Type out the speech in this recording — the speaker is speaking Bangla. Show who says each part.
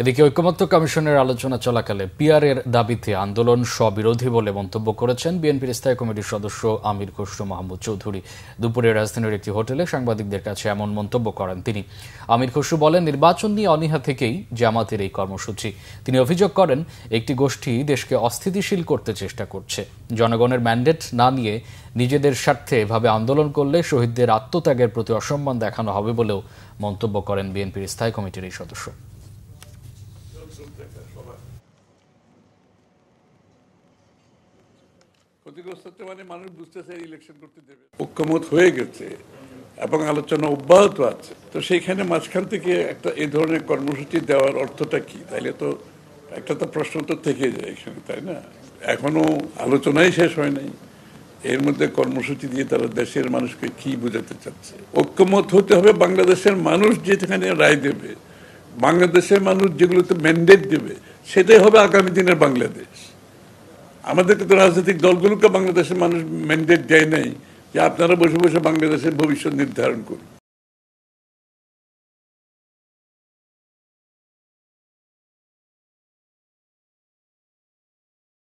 Speaker 1: এদিকে ঐকমত্য কমিশনের আলোচনা চলাকালে পিআরের দাবিতে আন্দোলন স্ববিরোধী বলে মন্তব্য করেছেন বিএনপির স্থায়ী কমিটির সদস্য আমির খসরু মাহমুদ চৌধুরী। দুপুরে রাজধানীর একটি হোটেলে সাংবাদিকদের কাছে এমন মন্তব্য করেন তিনি। আমির খসরু বলেন, নির্বাচন নিয়ে অনীহা থেকেই জামাতের এই কর্মসূচি। তিনি অভিযোগ করেন, একটি গোষ্ঠী দেশকে অস্থিতিশীল করতে চেষ্টা করছে। জনগণের ম্যান্ডেট না নিয়ে নিজেদের স্বার্থে এভাবে আন্দোলন করলে শহীদদের আত্মত্যাগের প্রতি অসম্মান দেখানো হবে বলেও মন্তব্য করেন বিএনপির স্থায়ী কমিটির এই সদস্য।
Speaker 2: ক্ষতিগ্রস্ত মানে মানুষ বুঝতেছে ইলেকশন করতে দেবে, ঐক্যমত হয়ে গেছে এবং আলোচনা অব্যাহত আছে। তো সেইখানে মাঝখান থেকে একটা এই ধরনের কর্মসূচি দেওয়ার অর্থটা কি? তাইলে তো একটা তো প্রশ্ন তো থেকে যায় এখানে, তাই না? এখনো আলোচনাই শেষ হয় নাই, এর মধ্যে কর্মসূচি দিয়ে তারা দেশের মানুষকে কি বোঝাতে চাচ্ছে? ঐক্যমত হতে হবে। বাংলাদেশের মানুষ যেখানে রায় দেবে, বাংলাদেশের মানুষ যেগুলোতে ম্যান্ডেট দেবে, সেটাই হবে আগামী দিনের বাংলাদেশ। আমাদেরকে তো রাজনৈতিক দলগুলোকে বাংলাদেশের মানুষ ম্যান্ডেট দেয় নাই যে আপনারা বসে বসে বাংলাদেশের ভবিষ্যৎ নির্ধারণ করুন।